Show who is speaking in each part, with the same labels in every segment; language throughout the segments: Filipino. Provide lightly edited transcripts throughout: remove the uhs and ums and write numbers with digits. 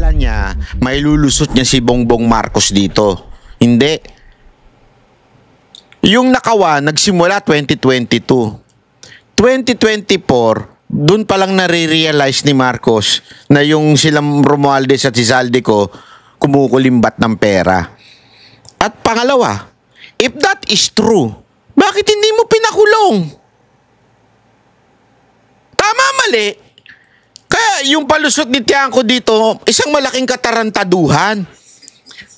Speaker 1: akala niya may lulusot niya si Bongbong Marcos dito. Hindi. Yung nakawan, nagsimula 2022. 2024, dun palang nare-realize ni Marcos na yung silang Romualdez at si Zaldico kumukulimbat ng pera. At pangalawa, if that is true, bakit hindi mo pinakulong? Tama, mali. Kaya yung palusot ni Tiangco dito, isang malaking katarantaduhan.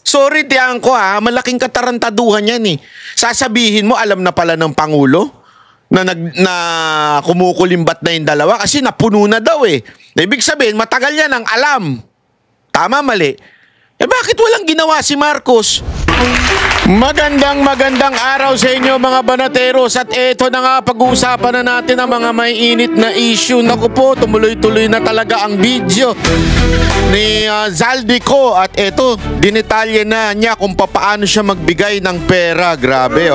Speaker 1: Sorry Tiangco malaking katarantaduhan yan eh. Sasabihin mo, alam na pala ng Pangulo na kumukulimbat na yung dalawa kasi napuno na daw eh. Ibig sabihin, matagal yan ang alam. Tama, mali. Bakit walang ginawa si Marcos? Magandang araw sa inyo mga banateros. At eto na nga, pag-uusapan na natin ang mga may init na issue. Naku po, tumuloy-tuloy na talaga ang video ni Zaldico. At eto, dinetalye na niya kung paano siya magbigay ng pera. Grabe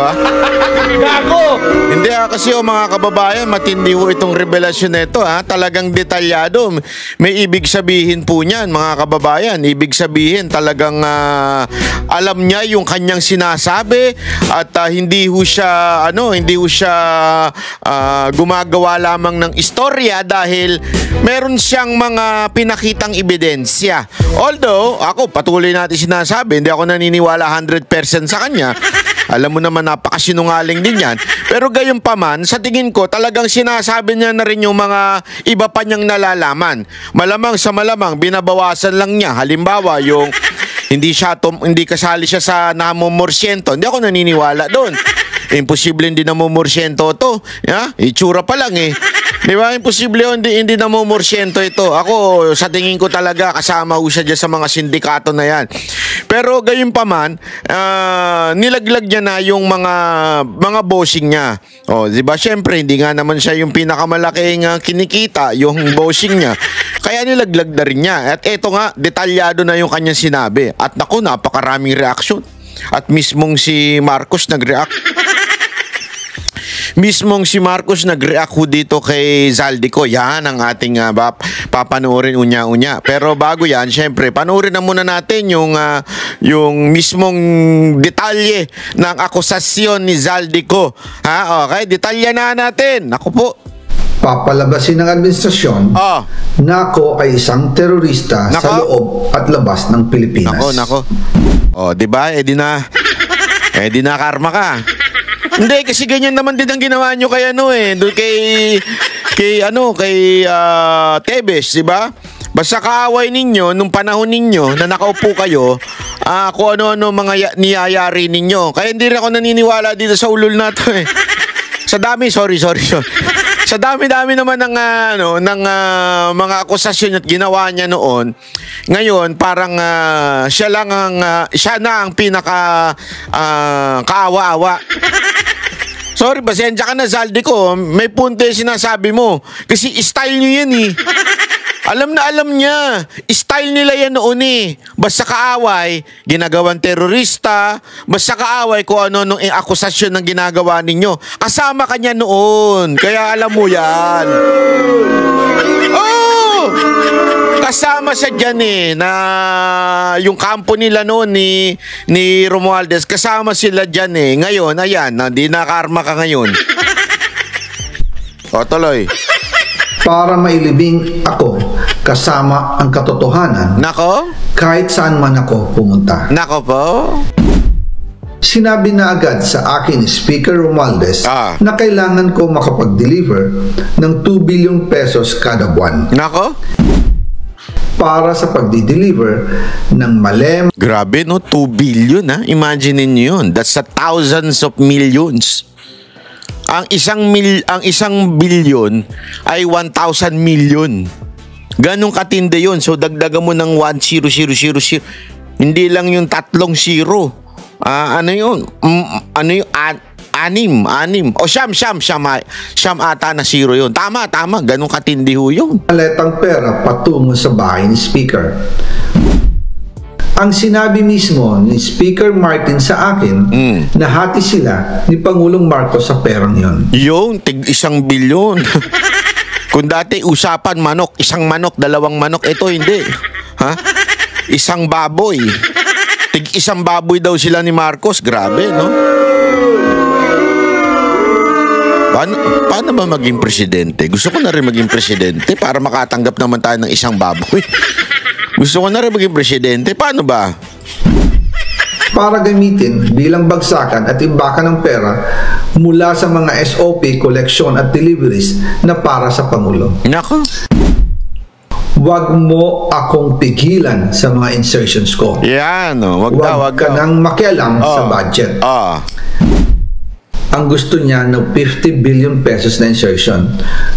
Speaker 1: Gago! Hindi kasi mga kababayan, matindi ho itong revelasyon nito Talagang detalyado. May ibig sabihin po niyan mga kababayan. Ibig sabihin talagang alam niya yung kanyang sinasabi at hindi ho siya gumagawa lamang ng istorya dahil meron siyang mga pinakitang ebidensya. Although ako patuloy natin sinasabi, hindi ako naniniwala 100% sa kanya. Alam mo naman napakasinungaling din yan. Pero gayon pa man, sa tingin ko talagang sinasabi niya na rin yung mga iba pa niyang nalalaman. Malamang sa malamang binabawasan lang niya. Halimbawa yung hindi kasali siya sa namumorsyento. Hindi ako naniniwala doon. Imposible hindi namumorsyento to. Itsura pa lang eh. Di ba? Imposible hindi namumorsyento ito. Ako, sa tingin ko talaga kasama ko siya dyan sa mga sindikato na yan. Pero gayon pa man, nilaglag niya na yung mga bossing niya. Di ba? Syempre, hindi nga naman siya yung pinakamalaking kinikita, yung bossing niya. Kaya nilaglag na rin niya. At eto nga, detalyado na yung kanyang sinabi. At naku, napakaraming reaction. At mismong si Marcos nag-react. Mismong si Marcos nag-react dito kay Zaldico. Yan ang ating papanoorin unya-unya. Pero bago yan, syempre, panoorin na muna natin yung mismong detalye ng akusasyon ni Zaldico. Okay, detalye na natin. Ako po.
Speaker 2: Papalabasin ng administrasyon na ako ay isang terorista sa loob at labas ng Pilipinas.
Speaker 1: Nako. Di ba? Di na karma ka. Hindi, kasi ganyan naman din ang ginawa nyo kay kay Tebes, di ba? Basta kaaway ninyo, nung panahon ninyo na nakaupo kayo, kung ano-ano mga niyayari ninyo. Kaya hindi rin ako naniniwala dito sa ulol na to eh. Sa dami, sorry. Sa dami-dami naman ng mga akusasyon at ginawa niya noon. Ngayon, parang siya na ang pinaka kaawa-awa. Sorry, pasensya ka na, Zaldico. May punto yung sinasabi mo. Kasi style nyo yan eh. Alam niya. Style nila yan noon eh. Basta kaaway, ginagawang terorista. Basta kaaway kung ano nung akusasyon ng ginagawa ninyo. Kasama ka niya noon. Kaya alam mo yan. Kasama siya dyan na yung kampo nila noon ni Romualdez, kasama sila dyan Ngayon, ayan, di nakarma ka ngayon. Tuloy.
Speaker 2: Para mailibing ako kasama ang katotohanan.
Speaker 1: Nako?
Speaker 2: Kahit saan man ako pumunta.
Speaker 1: Nako po?
Speaker 2: Sinabi na agad sa akin ni Speaker Romualdez na kailangan ko makapag-deliver ng 2 billion pesos kada buwan.
Speaker 1: Nako?
Speaker 2: Para sa pagdi-deliver ng malem.
Speaker 1: Grabe 2 billion Imagine niyo yun. That's thousands of millions. Ang isang billion ay 1,000 million. Ganong katindi yun. So dagdagan mo ng 1000. Hindi lang yung 3 zero. Ano yun? Anim. O siyam ata na zero yun. Tama. Ganong katindi ho yun.
Speaker 2: Maletang pera patungo sa bahay ni Speaker. Ang sinabi mismo ni Speaker Martin sa akin na hati sila ni Pangulong Marcos sa perang yon.
Speaker 1: Yung tig 1 bilyon. Kung dati usapan manok, 1 manok, 2 manok, ito hindi. isang baboy. Isang baboy daw sila ni Marcos. Grabe, no? Paano ba maging presidente? Gusto ko na rin maging presidente para makatanggap naman tayo ng isang baboy. Gusto ko na rin maging presidente. Paano ba?
Speaker 2: Para gamitin bilang bagsakan at imbakan ng pera mula sa mga SOP, collection at deliveries na para sa Pangulo.
Speaker 1: Nako.
Speaker 2: Huwag mo akong pigilan sa mga insertions ko.
Speaker 1: Yan, wag
Speaker 2: ka nang makialam sa budget. Ang gusto niya ng 50 billion pesos na insertion.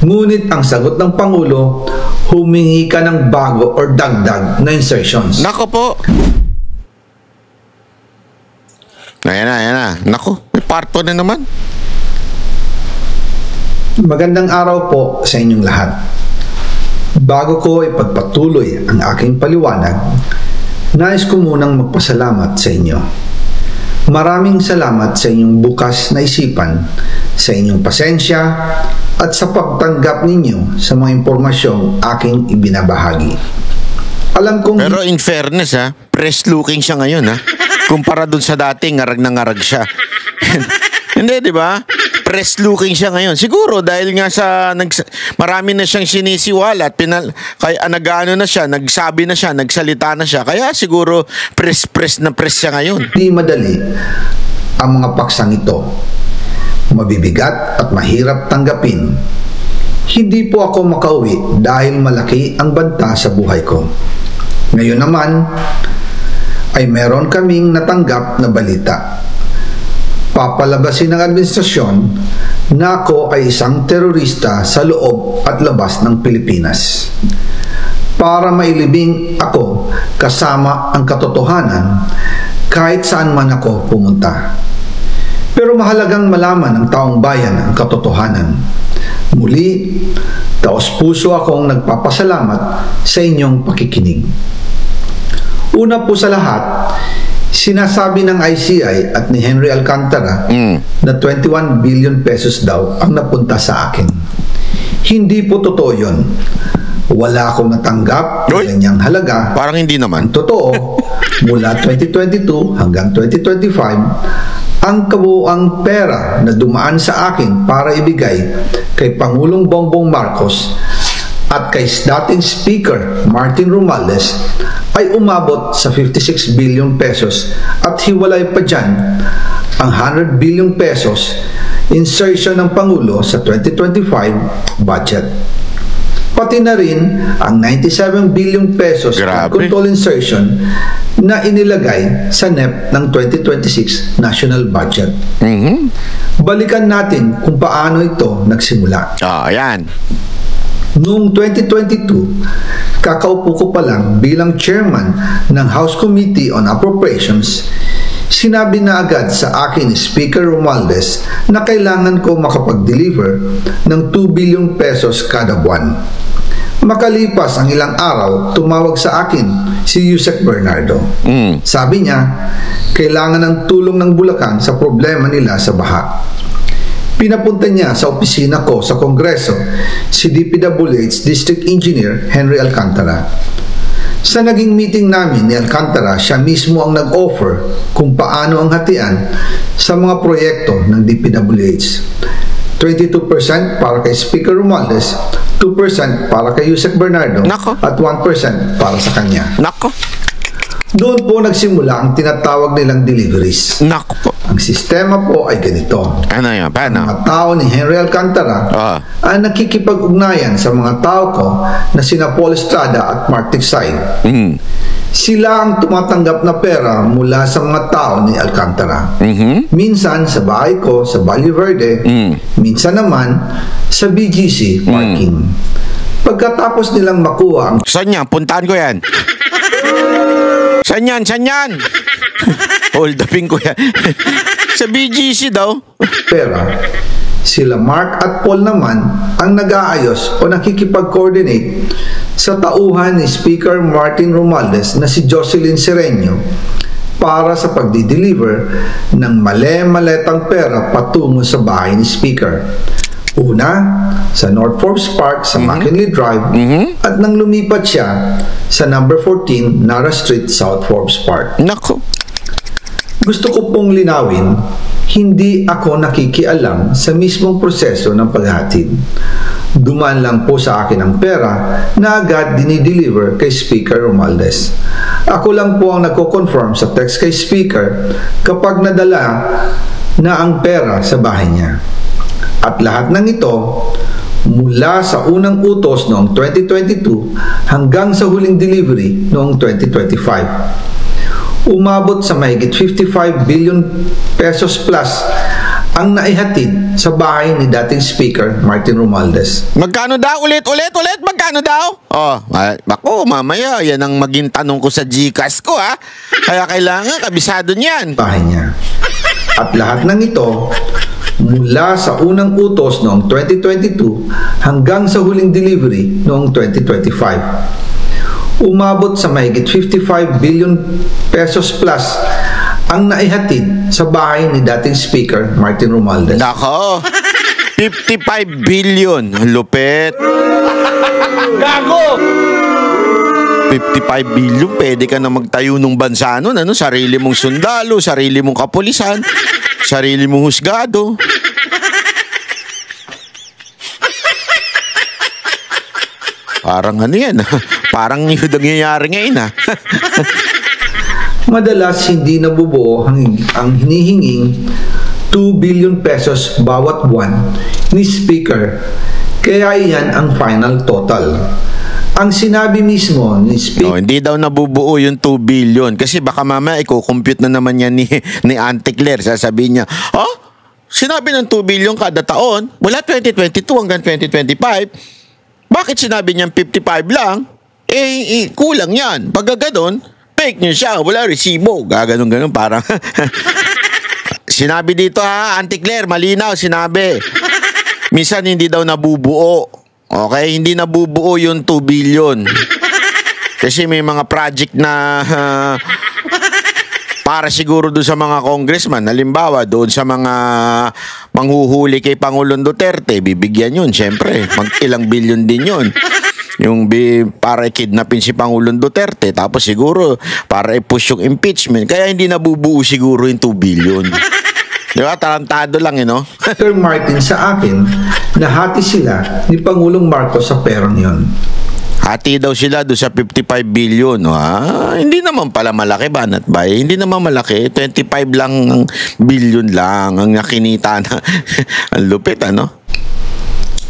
Speaker 2: Ngunit ang sagot ng Pangulo, humingi ka ng bago or dagdag na insertions.
Speaker 1: Nako po. Ayan na. Nako, may parto na naman.
Speaker 2: Magandang araw po sa inyong lahat. Bago ko ipagpatuloy ang aking paliwanag, nais ko munang magpasalamat sa inyo. Maraming salamat sa inyong bukas na isipan, sa inyong pasensya, at sa pagtanggap ninyo sa mga impormasyong aking ibinabahagi. Alam kong...
Speaker 1: Pero in fairness, press looking siya ngayon, kumpara dun sa dati, ngarag na ngarag siya. Hindi, di ba? Press looking siya ngayon. Siguro dahil nga sa marami na siyang sinisiwala at kaya nag-ano na siya, nagsabi na siya, nagsalita na siya. Kaya siguro press siya ngayon.
Speaker 2: Hindi madali ang mga paksang ito. Mabibigat at mahirap tanggapin. Hindi po ako makauwi dahil malaki ang banta sa buhay ko. Ngayon naman ay meron kaming natanggap na balita. Papalabasin ng administrasyon na ako ay isang terorista sa loob at labas ng Pilipinas. Para mailibing ako kasama ang katotohanan kahit saan man ako pumunta. Pero mahalagang malaman ng taong bayan ang katotohanan. Muli, taos-puso akong nagpapasalamat sa inyong pakikinig. Una po sa lahat, sinasabi ng ICI at ni Henry Alcantara na 21 billion pesos daw ang napunta sa akin. Hindi po totoo yun. Wala akong natanggap ng ganyang halaga.
Speaker 1: Parang hindi naman.
Speaker 2: Ang totoo, mula 2022 hanggang 2025, ang kabuuang pera na dumaan sa akin para ibigay kay Pangulong Bongbong Marcos at kay dating Speaker Martin Romualdez ay umabot sa 56 billion pesos at hiwalay pa dyan ang 100 billion pesos insertion ng Pangulo sa 2025 budget. Pati na rin ang 97 billion pesos control insertion na inilagay sa NEP ng 2026 national budget. Balikan natin kung paano ito nagsimula.
Speaker 1: Ayan.
Speaker 2: Noong 2022, kakaupo ko pa lang bilang chairman ng House Committee on Appropriations, sinabi na agad sa akin ni Speaker Romualdez na kailangan ko makapag-deliver ng 2 billion pesos kada buwan. Makalipas ang ilang araw, tumawag sa akin si Yusek Bernardo. Sabi niya, kailangan ng tulong ng Bulacan sa problema nila sa baha. Pinapunta niya sa opisina ko sa Kongreso si DPWH District Engineer Henry Alcantara. Sa naging meeting namin ni Alcantara, siya mismo ang nag-offer kung paano ang hatian sa mga proyekto ng DPWH. 22% para kay Speaker Romualdez, 2% para kay Yusek Bernardo, at 1% para sa kanya. Doon po nagsimula ang tinatawag nilang deliveries. Ang sistema po ay ganito.
Speaker 1: Ano yan? Paano?
Speaker 2: Ang mga tao ni Henry Alcantara ay nakikipag-ugnayan sa mga tao ko na sina Paul Estrada at Mark Tiksay. Sila ang tumatanggap na pera mula sa mga tao ni Alcantara. Minsan sa bahay ko sa Valle Verde, minsan naman sa BGC parking. Pagkatapos nilang makuha ang...
Speaker 1: Saan yan? Puntahan ko yan. Saan yan? Hold upin ko yan. Sa BGC daw.
Speaker 2: Pera, sila Mark at Paul naman ang nag-aayos o nakikipag-coordinate sa tauhan ni Speaker Martin Romualdez na si Jocelyn Sereño para sa pagdi-deliver ng male-maletang pera patungo sa bahay ni Speaker. Una, sa North Forbes Park sa McKinley Drive at nang lumipat siya sa number 14 Nara Street, South Forbes Park.
Speaker 1: Nako.
Speaker 2: Gusto ko pong linawin, hindi ako nakikialam sa mismong proseso ng paghatid. Dumaan lang po sa akin ang pera na agad dinideliver kay Speaker Romualdez. Ako lang po ang nagko-confirm sa text kay Speaker kapag nadala na ang pera sa bahay niya. At lahat ng ito, mula sa unang utos noong 2022 hanggang sa huling delivery noong 2025. Umabot sa mahigit 55 billion pesos plus ang naihatid sa bahay ni dating Speaker Martin Romualdez.
Speaker 1: Magkano daw? Ulit? Magkano daw? Bako, mamaya, yan ang maging tanong ko sa GCash ko, ha? Kaya kailangan kabisado niyan.
Speaker 2: Bahay niya. At lahat ng ito, mula sa unang utos noong 2022 hanggang sa huling delivery noong 2025. Umabot sa mahigit 55 billion pesos plus ang naihatid sa bahay ni dating Speaker Martin Romualdez.
Speaker 1: Nako, 55 billion. Lupit.
Speaker 3: Gago!
Speaker 1: 55 billion, pwede ka na magtayo ng bansa nun, ano? Sarili mong sundalo, sarili mong kapulisan, sarili mong husgado. Parang ano yan, parang yun ang nangyayari ngayon, ha?
Speaker 2: Madalas hindi nabubuo ang hinihinging 2 billion pesos bawat buwan ni Speaker, kaya iyan ang final total. Ang sinabi mismo ni Speaker,
Speaker 1: hindi daw nabubuo yung 2 billion kasi baka mamaya i-compute na naman yan ni Auntie Claire. Sasabihin niya, sinabi ng 2 billion kada taon, mula 2022 hanggang 2025, bakit sinabi niyang 55 lang? Kulang yan. Pag gano'n, fake news siya, wala resibo. Gaganon-ganon, parang sinabi dito, ha, Auntie Claire, malinaw, sinabi. Minsan hindi daw nabubuo. Okay, hindi nabubuo yung 2 billion. Kasi may mga project na para siguro doon sa mga congressman. Halimbawa, doon sa mga manghuhuli kay Pangulong Duterte, bibigyan yun, syempre. Ilang billion din yun. Yung para i-kidnapin si Pangulong Duterte, tapos siguro para i-push yung impeachment. Kaya hindi nabubuo siguro yung 2 billion. Di ba? Tarantado lang, no?
Speaker 2: Speaker Martin sa akin, nahati sila ni Pangulong Marcos sa perang yon.
Speaker 1: Hati daw sila doon sa 55 billion. Hindi naman pala malaki, Banat Bay. Hindi naman malaki. 25 lang ang billion lang ang nakinita na. Ang lupit, ano?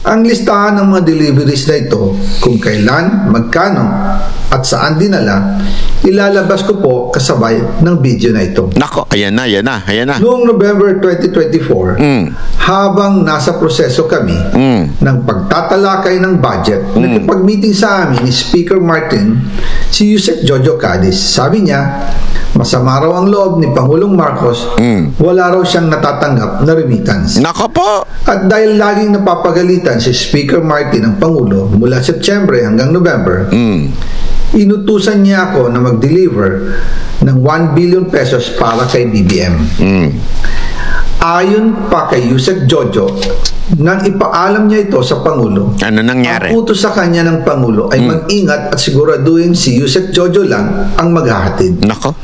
Speaker 2: Ang listahan ng mga deliveries na ito, kung kailan, magkano, at saan dinala, ilalabas ko po kasabay ng video na ito.
Speaker 1: Nako, ayan na.
Speaker 2: Noong November 2024, habang nasa proseso kami ng pagtatalakay ng budget, nagkapag-meeting sa amin ni Speaker Martin, si Yusek Jojo Cadiz. Sabi niya, masama raw ang loob ni Pangulong Marcos, wala raw siyang natatanggap na remittance.
Speaker 1: Nako po!
Speaker 2: At dahil laging napapagalitan si Speaker Martin ang Pangulo mula Setyembre hanggang November, inutusan niya ako na mag-deliver ng 1 billion pesos para kay BBM. Ayon pa kay Yusek Jojo, nang ipaalam niya ito sa Pangulo,
Speaker 1: ano nangyari?
Speaker 2: Ang utos sa kanya ng Pangulo ay mag-ingat at siguraduhin si Yusek Jojo lang ang maghahatid.
Speaker 1: Nako.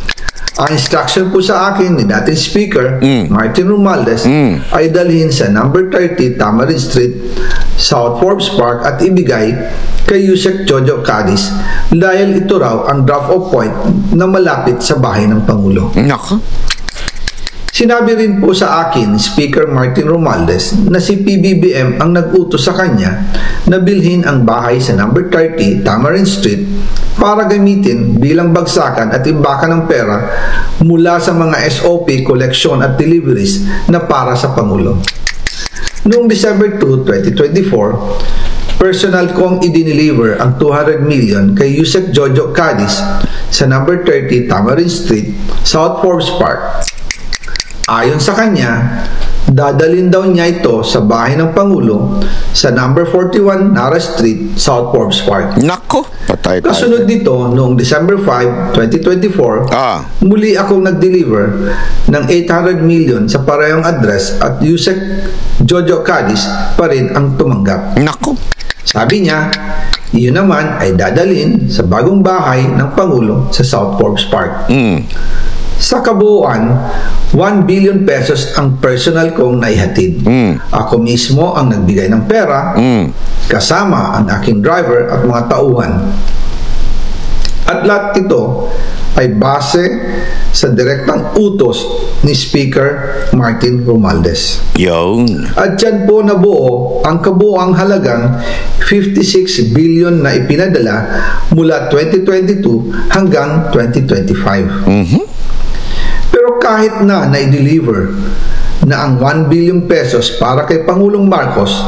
Speaker 2: Ang instruction po sa akin ni dating Speaker Martin Romualdez ay dalhin sa number 30 Tamarin Street, South Forbes Park at ibigay kay Yusek Jojo Cadiz dahil ito raw ang drop-off point na malapit sa bahay ng Pangulo.
Speaker 1: Nako.
Speaker 2: Sinabi rin po sa akin ni Speaker Martin Romualdez na si PBBM ang nag-utos sa kanya na bilhin ang bahay sa number 30 Tamarin Street para gamitin bilang bagsakan at imbakan ng pera mula sa mga SOP, collection at deliveries na para sa Pangulo. Noong December 2, 2024, personal kong i-deliver ang 200 million kay Yusek Jojo Cadiz sa number 30 Tamarin Street, South Forbes Park. Ayon sa kanya, Dadalhin daw niya ito sa bahay ng Pangulo sa number 41 Nara Street, South Forbes Park.
Speaker 1: Nako, patay tayo.
Speaker 2: Kasunod nito, noong December 5, 2024, muli akong nag-deliver ng 800 million sa parehong address at Yusek Jojo Cadiz pa rin ang tumanggap.
Speaker 1: Nako.
Speaker 2: Sabi niya, iyon naman ay dadalhin sa bagong bahay ng Pangulo sa South Forbes Park. Sa kabuuan, 1 billion pesos ang personal kong naihatid. Ako mismo ang nagbigay ng pera, kasama ang aking driver at mga tauhan. At lahat ito ay base sa direktang utos ni Speaker Martin Romualdez.
Speaker 1: Yun.
Speaker 2: At dyan po nabuo ang kabuuang halagang 56 billion na ipinadala mula 2022 hanggang 2025. Pero kahit na na-deliver na ang 1 billion pesos para kay Pangulong Marcos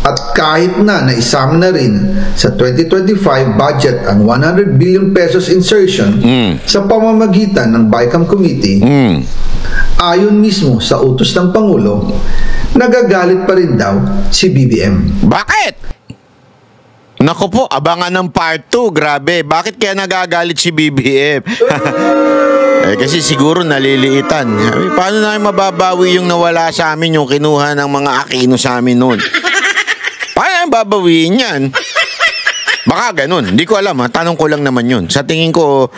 Speaker 2: at kahit na naisama na rin sa 2025 budget ang 100 billion pesos insertion sa pamamagitan ng BICAM Committee, ayon mismo sa utos ng Pangulo, nagagalit pa rin daw si BBM.
Speaker 1: Bakit? Naku po, abangan ng part 2. Grabe, bakit kaya nagagalit si BBM? Kasi siguro naliliitan. Paano namin mababawi yung nawala sa amin, yung kinuha ng mga Aquino sa amin noon? Paano namin babawiin yan? Baka ganun. Hindi ko alam, ha? Tanong ko lang naman yun. Sa tingin ko,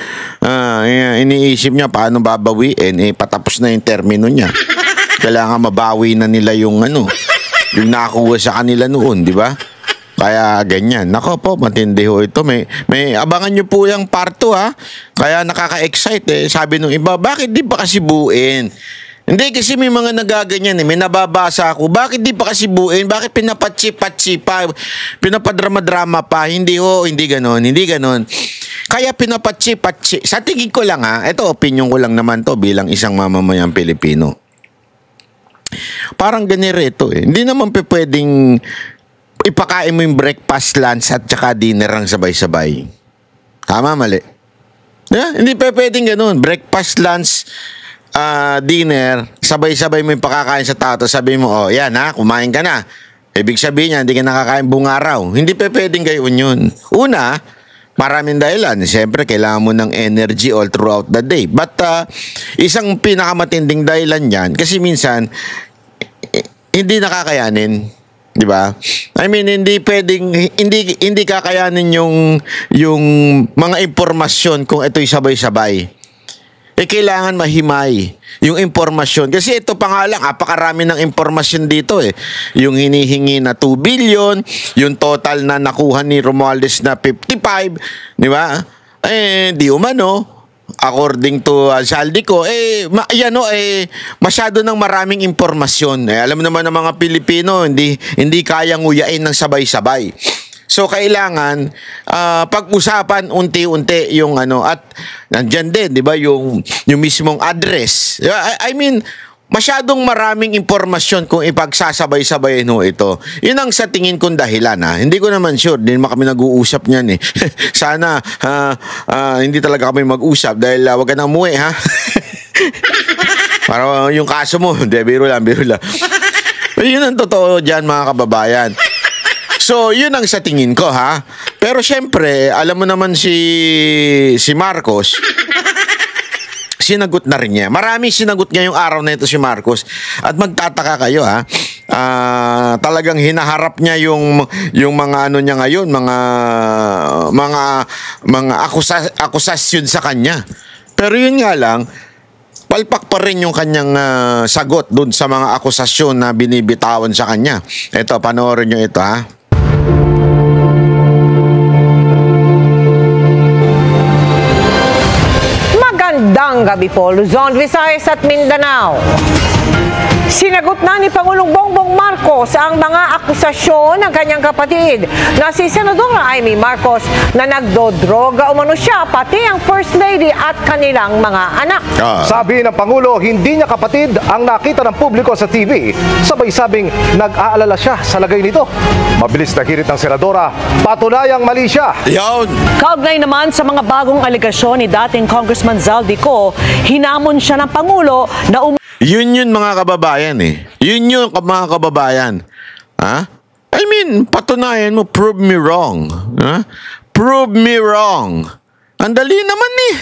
Speaker 1: iniisip niya paano babawiin, patapos na yung termino niya. Kailangan mabawi na nila yung yung nakakuha sa kanila noon, di ba? Kaya ganyan. Nako po, matindi ho ito. May abangan nyo po yung part 2, ha? Kaya nakaka-excite Sabi nung iba, bakit di pa kasi buuin? Hindi, kasi may mga nagaganyan May nababasa ako. Bakit di pa kasi buuin? Bakit pinapatsi-patsi pa? Pinapadrama-drama pa? Hindi ho, hindi ganon. Hindi ganon. Kaya pinapatsi-patsi. Sa tingin ko lang, ha? Ito, opinion ko lang naman to bilang isang mamamayang Pilipino. Parang ganito Hindi naman pwedeng ipakain mo yung breakfast, lunch at saka dinner ang sabay-sabay. Tama, mali? Yeah, hindi pwedeng ganun. Breakfast, lunch, dinner, sabay-sabay mo yung pakakain sa tao. Sabi mo, yan kumain ka na. Ibig sabihin niya, hindi ka nakakain buong araw. Hindi pwedeng gayon yun. Una, maraming dahilan. Siyempre, kailangan mo ng energy all throughout the day. But, isang pinakamatinding dahilan yan, kasi minsan, hindi nakakayanin. Di ba? I mean, hindi pwedeng, hindi kakayanin yung mga impormasyon kung ito'y sabay-sabay. Kailangan mahimay yung impormasyon. Kasi ito pa nga lang, apakarami ng impormasyon dito Yung hinihingi na 2 billion, yung total na nakuha ni Romualdez na 55, di ba? Di umano. According to Saldico, masyado ng maraming impormasyon. Alam naman ng mga Pilipino, hindi kayang nguyain ng sabay-sabay. So, kailangan pag-usapan unti-unti yung at nandyan din, di ba, yung mismong address. I mean, masyadong maraming impormasyon kung ipagsasabay-sabayin ito. Yun ang sa tingin kong dahilan. Hindi ko naman sure. Hindi naman kami nag-uusap niyan Sana hindi talaga kami mag-usap dahil wag ka na umuwi, ha? Para yung kaso mo. Hindi, biro lang. Yun ang totoo dyan, mga kababayan. So, yun ang sa tingin ko, ha? Pero syempre, alam mo naman si Marcos, sinagot na rin niya. Maraming sinagot ngayong araw na ito si Marcos. At magtataka kayo, ha? Talagang hinaharap niya yung mga niya ngayon, mga akusasyon sa kanya. Pero yun nga lang, palpak pa rin yung kanyang sagot dun sa mga akusasyon na binibitawan sa kanya. Ito, panoorin niyo ito, ha?
Speaker 3: Magandang gabi po, Luzon, Visayas at Mindanao. Sinagot na ni Pangulong Bongbong Marcos ang mga akusasyon ng kanyang kapatid na si Senadora Amy Marcos na nagdodroga umano siya pati ang First Lady at kanilang mga anak.
Speaker 4: Sabi ng Pangulo, hindi niya kapatid ang nakita ng publiko sa TV. Sabay-sabing nag-aalala siya sa lagay nito. Mabilis na hirit ng Senadora, patunayang mali siya.
Speaker 1: Yun.
Speaker 5: Kaugnay naman sa mga bagong aligasyon ni dating Congressman Zaldico, hinamon siya ng Pangulo na
Speaker 1: Yun mga kababayan eh. Yun mga kababayan. Ha? I mean, patunayan mo, prove me wrong. Ha? Prove me wrong. Ang dali naman eh.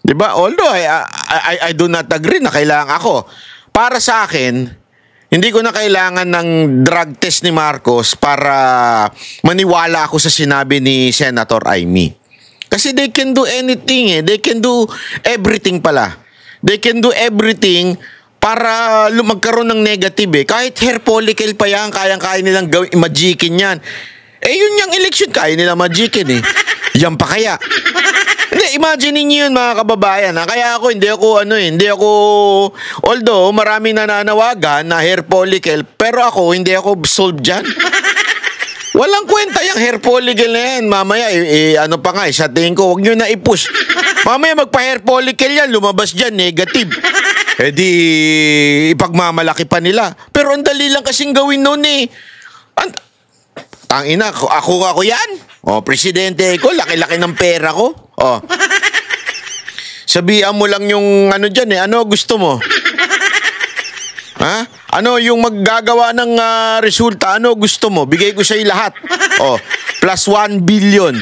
Speaker 1: Diba? Although I do not agree na kailangan ako. Para sa akin, hindi ko na kailangan ng drug test ni Marcos para maniwala ako sa sinabi ni Senator Amy. Kasi they can do anything eh. They can do everything pala. They can do everything para magkaroon ng negative eh. Kahit hair follicle pa yan, kayang-kaya nilang magikin yan. Eh yun yung election, kaya nilang magikin eh. Yan pa kaya. Hindi, imagine niyo yun mga kababayan. Ha? Kaya ako, hindi ako, although maraming nananawagan na hair follicle, pero ako, hindi ako solved dyan. Walang kwenta yung hair follicle na yan. Mamaya, ano pa nga, sa tingin ko, huwag nyo na i-push. Mamaya magpa-hair follicle yan, lumabas dyan, negative. Eh di, ipagmamalaki pa nila. Pero ang dali lang kasing gawin nun eh. Tangina, ako yan. O, presidente ko, laki-laki ng pera ko. O. Sabihan mo lang yung ano dyan eh. Ano gusto mo? Ha? Ano yung maggagawa ng resulta? Ano gusto mo? Bigay ko sa'yo lahat. O, plus 1 billion.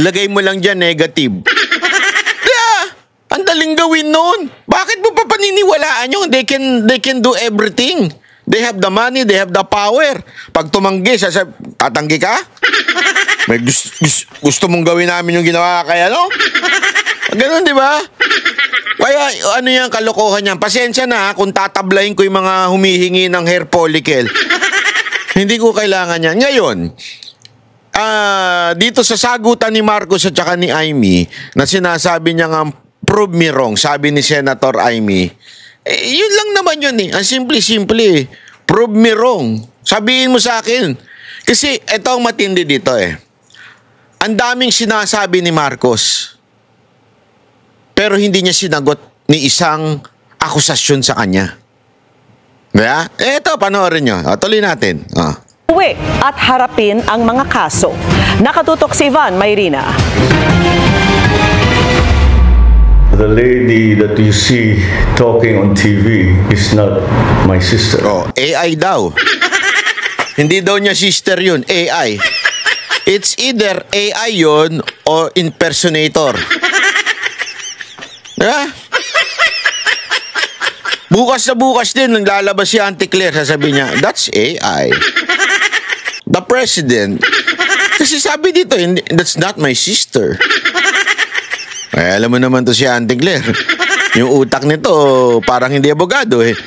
Speaker 1: Lagay mo lang dyan, negative. Ang daling gawin nun. Bakit mo pa paniniwalaan yung they can do everything? They have the money, they have the power. Pag tumanggi, tatanggi ka? May gusto mong gawin namin yung ginawa kaya, no? Ganun, di ba? Kaya, ano yan, kalokohan yan. Pasensya na kung tatablahin ko yung mga humihingi ng hair follicle. Hindi ko kailangan yan. Ngayon, dito sa sagutan ni Marcos at saka ni Amy, na sinasabi niya nga, prove me wrong, sabi ni Senator Amy, yun lang naman yun eh. Ang simple-simple eh. Prove me wrong. Sabihin mo sa akin. Kasi ito ang matindi dito eh. Ang daming sinasabi ni Marcos. Pero hindi niya sinagot ni isang akusasyon sa kanya. Kaya, eto, panoorin nyo. Tuloy natin.
Speaker 5: Uwi at harapin ang mga kaso. Nakatutok si Ivan Mayrina.
Speaker 6: The lady that you see talking on TV is not my sister.
Speaker 1: AI daw. Hindi daw niya sister yun, AI. It's either AI yun or impersonator. Diba? Bukas na bukas din, nang lalabas si Auntie Claire, sasabihin niya, that's AI. The president. Kasi sabi dito, that's not my sister. Ay, alam mo naman to si Auntie Claire. Yung utak nito, parang hindi abogado eh.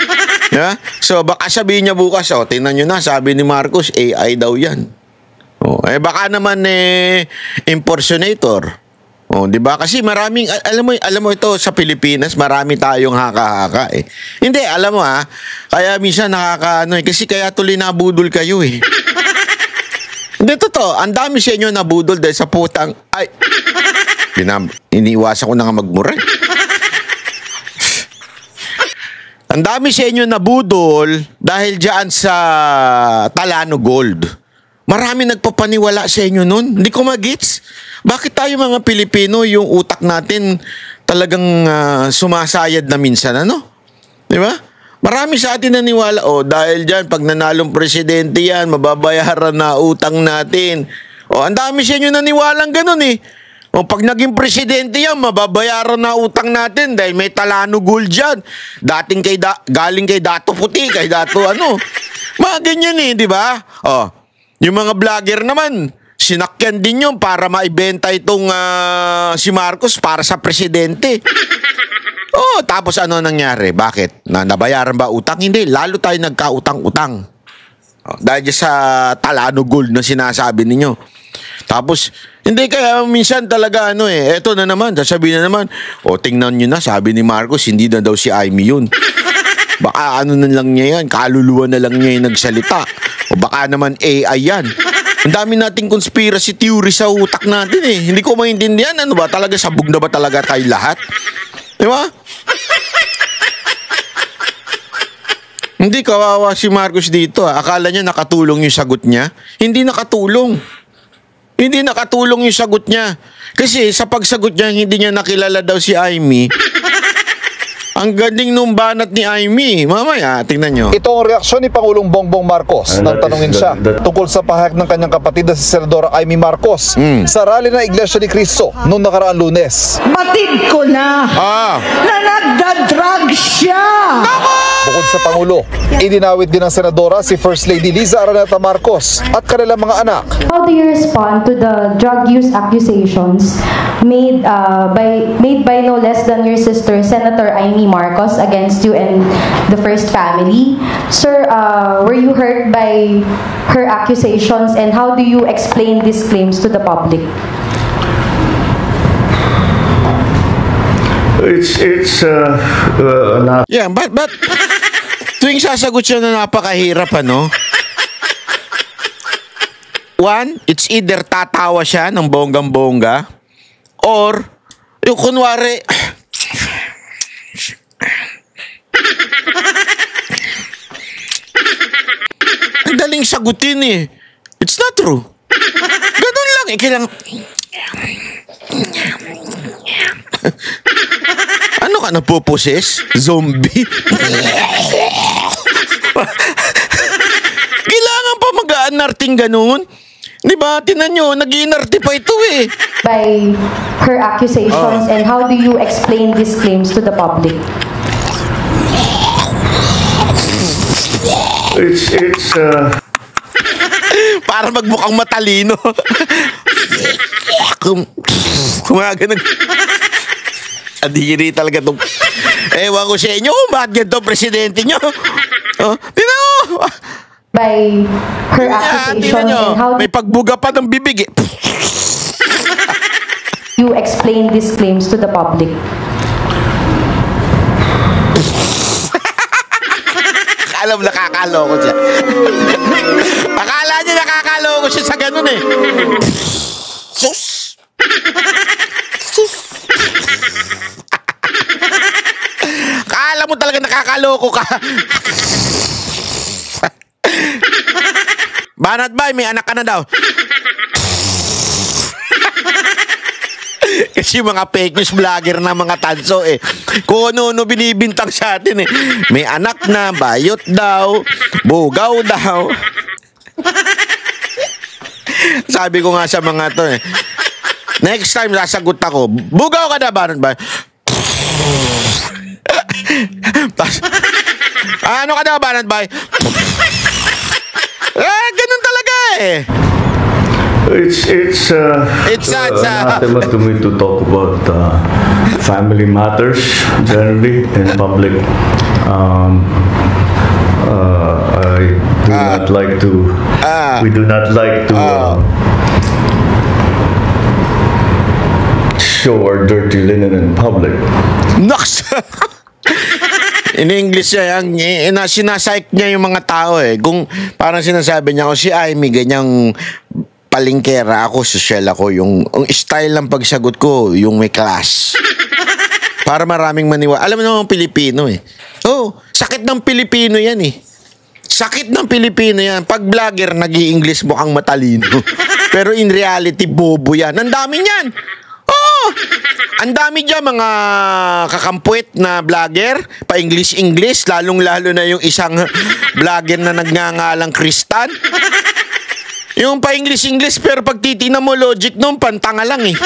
Speaker 1: Yeah? So, baka sabihin niya bukas, tingnan nyo na, sabi ni Marcos, AI daw yan. Baka naman impersonator. Di ba? Kasi maraming, alam mo ito sa Pilipinas, marami tayong haka-haka eh. Hindi, alam mo kaya minsan kasi kaya tuloy nabudol kayo eh. Hindi, totoo, ang dami sa inyo nabudol dahil sa putang, iniiwasan ko na nga magmura. Ang dami sa inyo nabudol dahil dyan sa Talano Gold. Marami nagpapaniwala sa inyo nun. Hindi ko magets. Bakit tayo mga Pilipino, yung utak natin talagang sumasayad na minsan, ano? Di ba? Marami sa atin naniwala, dahil dyan, pag nanalong presidente yan, mababayaran na utang natin. Ang dami sa inyo naniwalang ganun eh. Pag naging presidente yan, mababayaran na utang natin dahil may Talano Gold dyan. Galing kay Dato Puti, kay Dato Mga ganyan eh, di ba? Yung mga vlogger naman, sinakyan din yun para maibenta itong si Marcos para sa presidente. Tapos ano nangyari? Bakit? Nabayaran ba utang? Hindi, lalo tayo nagkautang-utang. Dahil sa Talano Gold na sinasabi ninyo. Tapos, hindi kaya minsan talaga eto na naman, sasabihin na naman, tingnan nyo na, sabi ni Marcos, hindi na daw si Amy yun. Baka na lang niya yan, kaluluwa na lang niya yung nagsalita. O baka naman AI yan. Ang dami nating conspiracy theory sa utak natin eh. Hindi ko maintindihan, ano ba? Talaga sabog na ba talaga tayo lahat? Di ba? Hindi, kawawa si Marcos dito. Akala niya nakatulong yung sagot niya. Hindi nakatulong. Hindi nakatulong yung sagot niya. Kasi sa pagsagot niya, hindi niya nakilala daw si Amy. Ang galing nung banat ni Amy. Mamaya, tingnan nyo.
Speaker 7: Ito ang reaksyon ni Pangulong Bongbong Marcos nang tanungin siya tungkol sa pahayag ng kanyang kapatid na si Senadora Amy Marcos sa rally ng Iglesia ni Cristo noong nakaraang Lunes.
Speaker 8: Batid ko na na nagda-drug siya.
Speaker 7: Bukod sa Pangulo, idinawit din ng Senadora si First Lady Liza Araneta Marcos at kanilang mga anak.
Speaker 9: How do you respond to the drug use accusations made by no less than your sister, Senator Amy Marcos, against you and the First Family? Sir, were you hurt by her accusations, and how do you explain these claims to the public?
Speaker 1: Yeah, but tuwing sasagot siya na napakahirap, ano? One, it's either tatawa siya ng bonggang-bongga or yung kunwari ang daling sagutin eh. It's not true. Ganun lang eh. Kailangan... Ano ka, napoposes? Zombie? Kailangan pa mag-aanarting ganun? Diba? Tinan nyo, nag-iinarte pa ito eh.
Speaker 9: By her accusations, and how do you explain these claims to the public?
Speaker 1: Para magmukhang matalino. Kumagano. Adiri talaga itong... Ewan ko sa inyo kung bakit ganito presidente nyo. Tinan mo.
Speaker 9: By her accusations, and how do
Speaker 1: may pagbuga pa ng bibig eh.
Speaker 9: you explain these claims to the public?
Speaker 1: Alam, nakakaloko siya. Akala niya nakakaloko siya sa ganun eh. Sus! Sus! Akala mo talaga nakakaloko ka. Banat ba? May anak ka na daw. Kasi mga fake news vlogger na mga tanso eh. Kung ano-ano binibintang sa atin eh. May anak na, bayot daw, bugaw daw. Sabi ko nga sa mga to eh. Next time sasagot ako, bugaw ka na ba? Ano ka na ba? Ganun talaga eh.
Speaker 6: It's anathema to me to talk about family matters generally in public. I do not like to. We do not like to show our dirty linen in public.
Speaker 1: Nox! In English siya, sinasayk niya yung mga tao eh. Kung parang sinasabi niya, si Amy, ganyang palingkera ako, social ako, yung style ng pagsagot ko, yung may class. Para maraming maniwala. Alam mo naman Pilipino eh. Sakit ng Pilipino yan eh. Sakit ng Pilipino yan. Pag vlogger, nag-i-English mukhang matalino. Pero in reality, bobo yan. Ang dami niyan. Ang dami dyan mga kakampuit na vlogger, pa-English, lalong-lalo na yung isang vlogger na nagngangalang Kristan. Yung pa-English, pero pag titignan mo logic nung pantanga lang eh.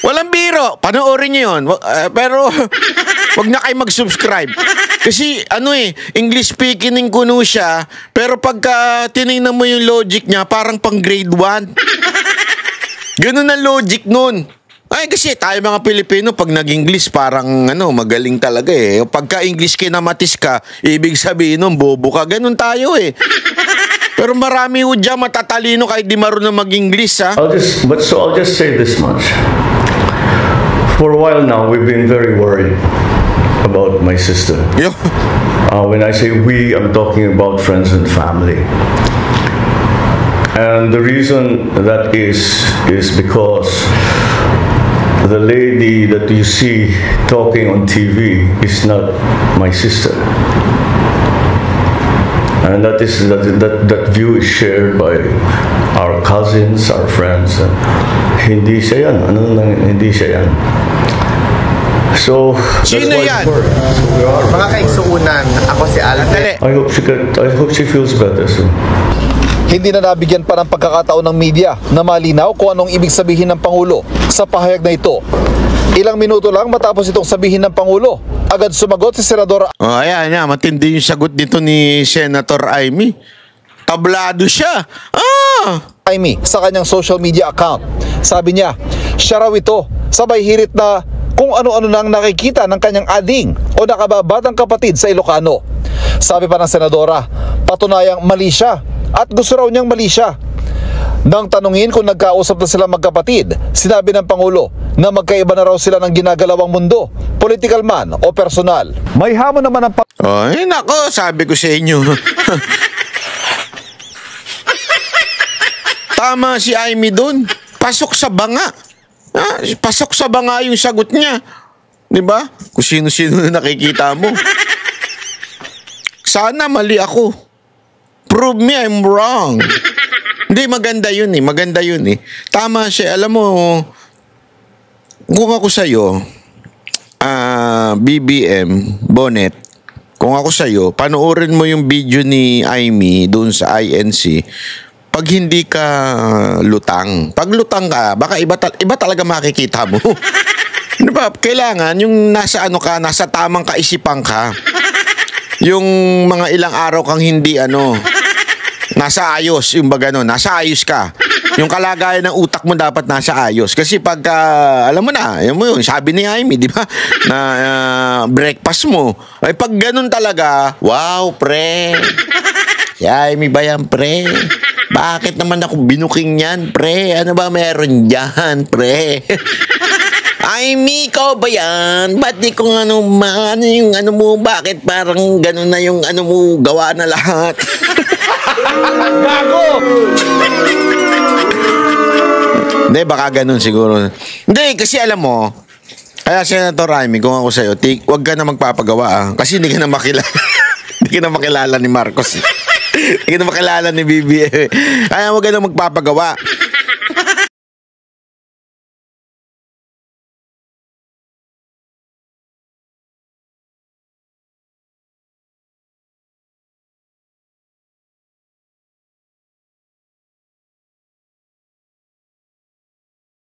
Speaker 1: Walang biro, panoorin nyo yun. Pero wag na kayo mag-subscribe. Kasi English speaking kuno siya, pero pagka tinignan mo yung logic niya, parang pang grade 1. Ganun ang logic nun. Ay, kasi tayo mga Pilipino, pag nag-English, parang magaling talaga eh. Pagka English kinamatis ka, ibig sabihin nun, bobo ka. Ganun tayo eh. Pero marami ho dyan matatalino kahit di marunong mag-English ha.
Speaker 6: I'll just say this much. For a while now, we've been very worried about my sister.
Speaker 1: Yeah.
Speaker 6: When I say we, I'm talking about friends and family. And the reason that is because the lady that you see talking on TV is not my sister. And that view is shared by our cousins, our friends. Hindi siya yan. Hindi siya yan. So, that's
Speaker 1: Sino
Speaker 6: why
Speaker 1: yan?
Speaker 6: it's work.
Speaker 10: Mga kaigsuunan, ako si Alfred.
Speaker 6: I hope she feels better soon.
Speaker 7: Hindi na nabigyan pa ng pagkakataon ng media na malinaw kung anong ibig sabihin ng Pangulo sa pahayag na ito. Ilang minuto lang matapos itong sabihin ng Pangulo, agad sumagot si Senadora
Speaker 1: Ayan, matindi yung sagot dito ni Senator Amy. Tablado siya.
Speaker 7: Amy sa kanyang social media account. Sabi niya, siya raw ito, sabay hirit na kung ano-ano nang nakikita ng kanyang ading o nakababatang kapatid sa Ilocano. Sabi pa ng Senadora, patunayang mali siya at gusto raw niyang mali siya. Nang tanungin kung nagkausap na sila magkapatid, sinabi ng Pangulo na magkaiba na raw sila ng ginagalawang mundo, political man o personal.
Speaker 4: May hamon naman ang
Speaker 1: Ay, nako, sabi ko sa inyo. Tama si Amy doon. Pasok sa banga. Pasok sa banga yung sagot niya. Diba? Kung sino-sino na nakikita mo. Sana mali ako. Prove me I'm wrong. Hindi, maganda yun eh. Maganda yun eh. Tama siya. Alam mo, kung ako sa'yo, BBM, Bonnet, kung ako sa'yo, panoorin mo yung video ni Amy doon sa INC. Pag hindi ka lutang, pag lutang ka, baka iba talaga makikita mo. Diba? Kailangan yung nasa nasa tamang kaisipan ka. Yung mga ilang araw kang hindi nasa ayos, yung baga nasa ayos ka. Yung kalagayan ng utak mo dapat nasa ayos. Kasi pagka, alam mo na, yun, sabi ni Amy, di ba? Na breakfast mo. Ay pag ganun talaga, wow, pre. Si Amy ba yan, pre? Bakit naman ako binuking yan, pre? Ano ba meron dyan, pre? Amy, ikaw ba yan? Ba't di ko yung mo, bakit parang ganun na yung mo, gawa na lahat?
Speaker 4: Gago!
Speaker 1: Hindi, baka ganun siguro. Hindi, kasi alam mo, kaya Senator Amy, kung ako sa'yo, wag ka na magpapagawa kasi hindi ka na makilala. Hindi ka na makilala ni Marcos. Hindi ka na makilala ni BBM. Kaya wag ka na magpapagawa.